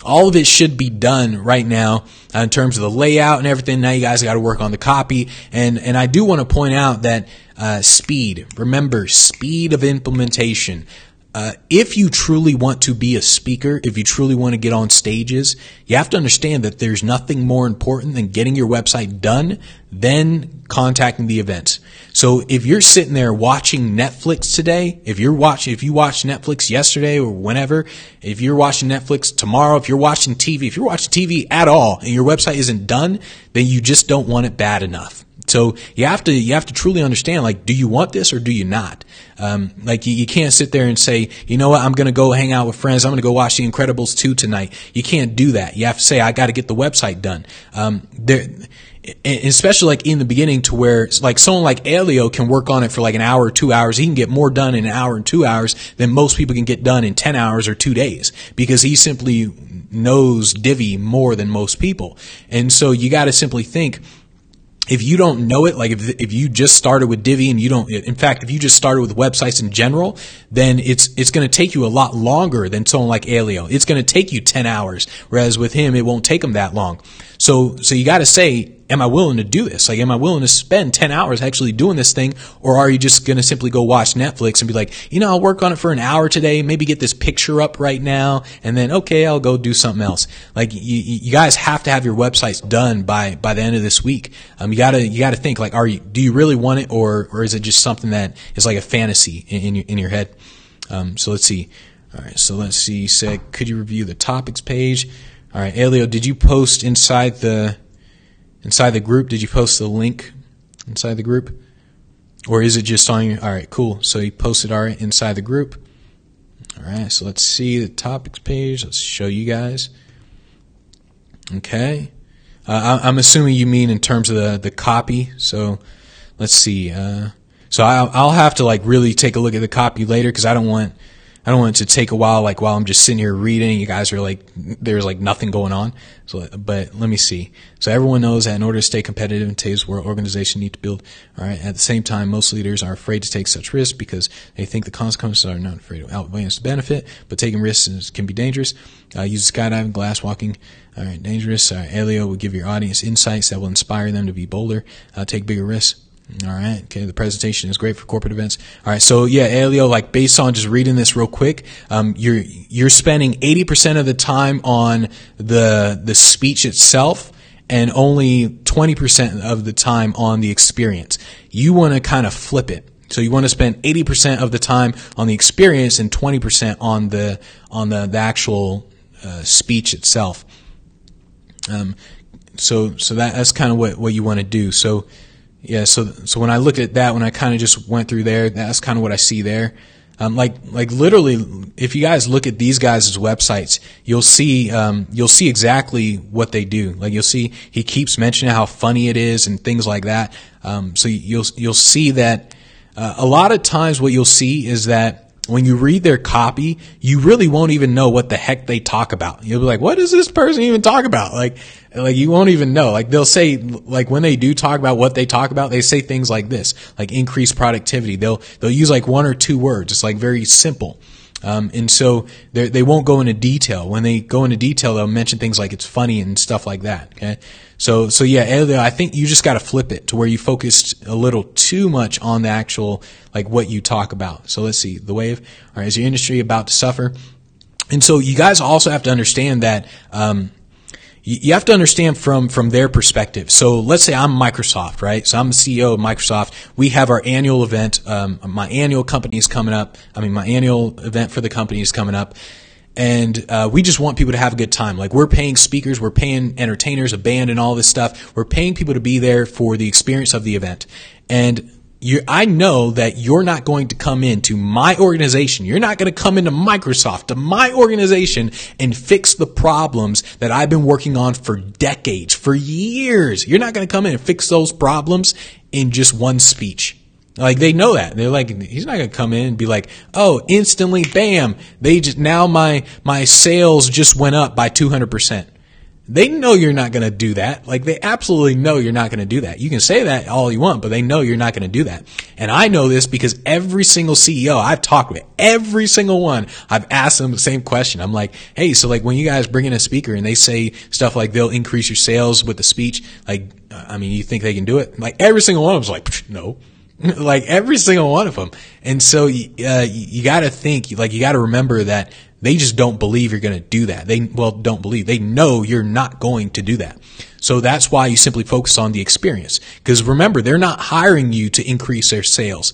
all of it should be done right now in terms of the layout and everything. Now you guys got to work on the copy. And I do want to point out that speed. Remember, speed of implementation. If you truly want to be a speaker, if you truly want to get on stages, you have to understand that there's nothing more important than getting your website done than contacting the events. So if you're sitting there watching Netflix today, if you watched Netflix yesterday or whenever, if you're watching Netflix tomorrow, if you're watching TV at all and your website isn't done, then you just don't want it bad enough. So you have to truly understand, like, do you want this or do you not? You can't sit there and say, you know what, I'm going to go hang out with friends. I'm going to go watch The Incredibles 2 tonight. You can't do that. You have to say, I got to get the website done. Especially like in the beginning, to where like someone like Elio can work on it for like an hour or 2 hours. He can get more done in an hour and 2 hours than most people can get done in 10 hours or 2 days, because he simply knows Divi more than most people. And so you got to simply think, if you don't know it, like if you just started with Divi and if you just started with websites in general, then it's going to take you a lot longer than someone like Elio. It's going to take you 10 hours, whereas with him, it won't take him that long. So you got to say, am I willing to do this? Like, am I willing to spend 10 hours actually doing this thing? Or are you just going to simply go watch Netflix and be like, I'll work on it for an hour today, maybe get this picture up right now, and then, okay, I'll go do something else. Like, you guys have to have your websites done by the end of this week. You gotta think, like, do you really want it, or is it just something that is like a fantasy in your head? So let's see. All right. So let's see. You said, could you review the topics page? All right. Elio, did you post inside the group? Did you post the link inside the group? Or is it just on your, all right, cool. So you posted inside the group. All right. So let's see the topics page. Let's show you guys. Okay. I'm assuming you mean in terms of the copy. So let's see. So I'll have to like really take a look at the copy later, because I don't want it to take a while, like while I'm just sitting here reading, you guys are like, there's like nothing going on. So, but let me see. So everyone knows that in order to stay competitive in today's world, organizations need to build. All right. At the same time, most leaders are afraid to take such risks because they think the consequences are not afraid of outweighing the benefit, but taking risks can be dangerous. Use skydiving, glass walking. All right. Dangerous. Elio will give your audience insights that will inspire them to be bolder, take bigger risks. All right. Okay. The presentation is great for corporate events. All right. So yeah, Elio, like based on just reading this real quick, you're spending 80% of the time on the speech itself and only 20% of the time on the experience. You want to kind of flip it. So you want to spend 80% of the time on the experience and 20% on the actual speech itself. So that's kind of what you want to do. So yeah, so when I looked at that, when I kind of just went through there, that's kind of what I see there. Like literally, if you guys look at these guys' websites, you'll see exactly what they do. Like you'll see he keeps mentioning how funny it is and things like that. So you'll see that a lot of times what you'll see is that when you read their copy, you really won't even know what the heck they talk about. You'll be like, what does this person even talk about? Like you won't even know. Like they'll say, like when they do talk about what they talk about, they say things like this, like increased productivity. They'll use like one or two words. It's like very simple. And so they won't go into detail. When they go into detail, they'll mention things like it's funny and stuff like that. Okay. So yeah, Elio, I think you just got to flip it to where you focused a little too much on the actual, like what you talk about. So let's see, the wave. All right. Is your industry about to suffer? And so you guys also have to understand that, you have to understand from their perspective. So let's say I'm Microsoft, right? So I'm the CEO of Microsoft. We have our annual event. My annual company is coming up. My annual event for the company is coming up. And we just want people to have a good time. Like, we're paying speakers, we're paying entertainers, a band and all this stuff. We're paying people to be there for the experience of the event. And I know that you're not going to come into my organization. You're not going to come into Microsoft, to my organization, and fix the problems that I've been working on for decades, for years. You're not going to come in and fix those problems in just one speech. Like, they know that. They're like, he's not going to come in and be like, oh, instantly, bam, now my sales just went up by 200%. They know you're not going to do that. Like, they absolutely know you're not going to do that. You can say that all you want, but they know you're not going to do that. And I know this because every single CEO I've talked with, every single one, I've asked them the same question. I'm like, hey, so like when you guys bring in a speaker and they say stuff like they'll increase your sales with the speech, like, you think they can do it? Like, every single one of them's like, no. Like, every single one of them. And so you got to think, like, you got to remember that they just don't believe you're going to do that. Don't believe. They know you're not going to do that. So that's why you simply focus on the experience. Because remember, they're not hiring you to increase their sales.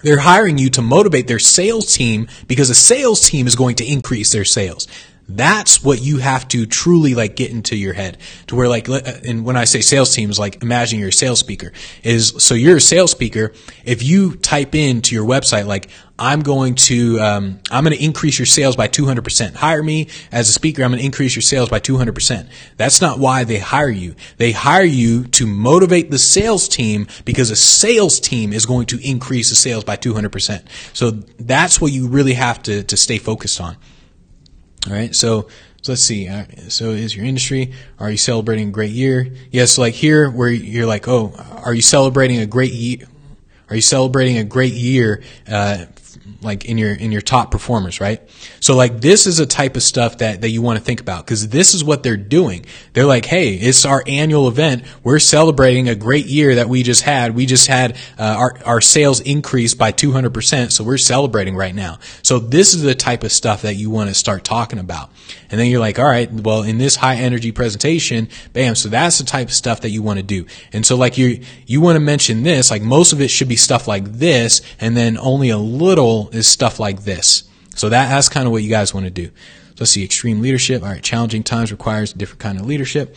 They're hiring you to motivate their sales team, because a sales team is going to increase their sales. That's what you have to truly like get into your head, to where, like, and when I say sales teams, like, imagine you're a sales speaker. So you're a sales speaker. If you type into your website, like, I'm going to increase your sales by 200%. Hire me as a speaker. I'm going to increase your sales by 200%. That's not why they hire you. They hire you to motivate the sales team, because a sales team is going to increase the sales by 200%. So that's what you really have to stay focused on. All right. So let's see. So is your industry, are you celebrating a great year? Yes. Like here where you're like, oh, are you celebrating a great year? Are you celebrating a great year, like in your top performers, right? So like, this is a type of stuff that you want to think about, because this is what they're doing. They're like, hey, it's our annual event. We're celebrating a great year that we just had. We just had our sales increase by 200%. So we're celebrating right now. So this is the type of stuff that you want to start talking about. And then you're like, all right, well, in this high energy presentation, bam. So that's the type of stuff that you want to do. And so like you want to mention this, like most of it should be stuff like this, and then only a little is stuff like this. So that's kind of what you guys want to do. So let's see, extreme leadership. All right, challenging times requires a different kind of leadership.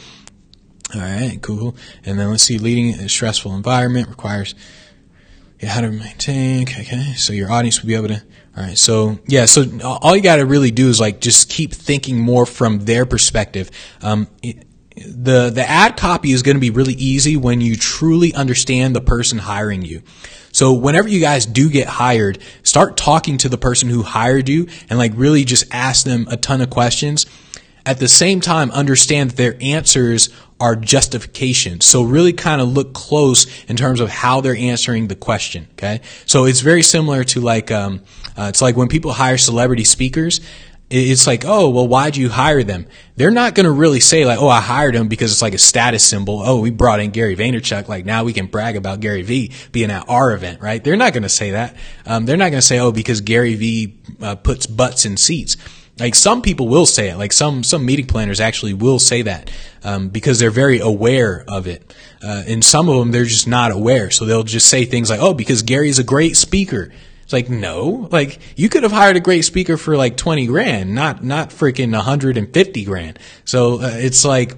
All right, cool. And then let's see, leading a stressful environment requires how to maintain. Okay, so your audience will be able to. All right, so yeah, so all you got to really do is like just keep thinking more from their perspective. The ad copy is going to be really easy when you truly understand the person hiring you. So whenever you guys do get hired, start talking to the person who hired you and like really just ask them a ton of questions. At the same time, understand that their answers are justification. So really kind of look close in terms of how they're answering the question. Okay. So it's very similar to like, it's like when people hire celebrity speakers. It's like, oh, well, why'd you hire them? They're not going to really say like, oh, I hired him because it's like a status symbol. Oh, we brought in Gary Vaynerchuk. Like now we can brag about Gary V being at our event, right? They're not going to say that. They're not going to say, oh, because Gary V puts butts in seats. Like some people will say it. Like some meeting planners actually will say that, because they're very aware of it. And some of them, they're just not aware. So they'll just say things like, oh, because Gary's a great speaker. It's like, no, like you could have hired a great speaker for like 20 grand, not freaking 150 grand. So it's like,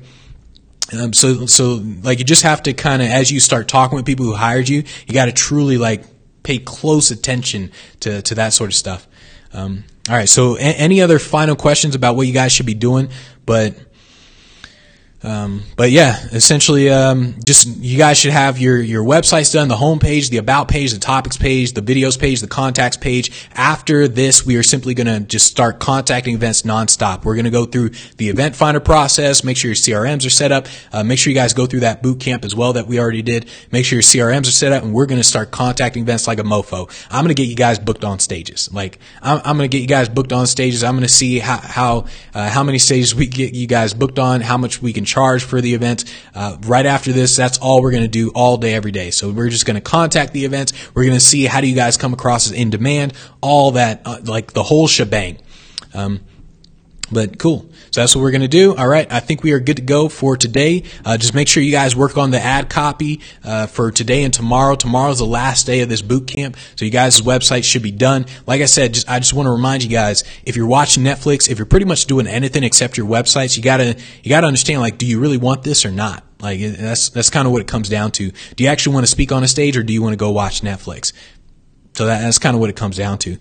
so like you just have to kind of, as you start talking with people who hired you, you got to truly like pay close attention to that sort of stuff. All right. So any other final questions about what you guys should be doing? But yeah, essentially, just you guys should have your websites done, the home page, the about page, the topics page, the videos page, the contacts page. After this, we are simply going to just start contacting events nonstop. We're going to go through the event finder process, make sure your CRMs are set up, make sure you guys go through that boot camp as well that we already did. Make sure your CRMs are set up, and we're going to start contacting events like a mofo. I'm going to get you guys booked on stages. Like I'm going to get you guys booked on stages. I'm going to see how many stages we get you guys booked on, how much we can charge for the event. Right after this, that's all we're going to do all day, every day. So we're just going to contact the events. We're going to see how do you guys come across as in demand, all that, like the whole shebang. But cool. So that's what we're going to do. All right. I think we are good to go for today. Just make sure you guys work on the ad copy for today and tomorrow. Tomorrow's the last day of this boot camp. So you guys' website should be done. Like I said, I just want to remind you guys, if you're watching Netflix, if you're pretty much doing anything except your websites, you gotta understand, like, do you really want this or not? Like, that's kind of what it comes down to. Do you actually want to speak on a stage, or do you want to go watch Netflix? So that's kind of what it comes down to.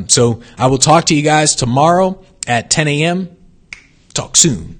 So I will talk to you guys tomorrow at 10 a.m. Talk soon.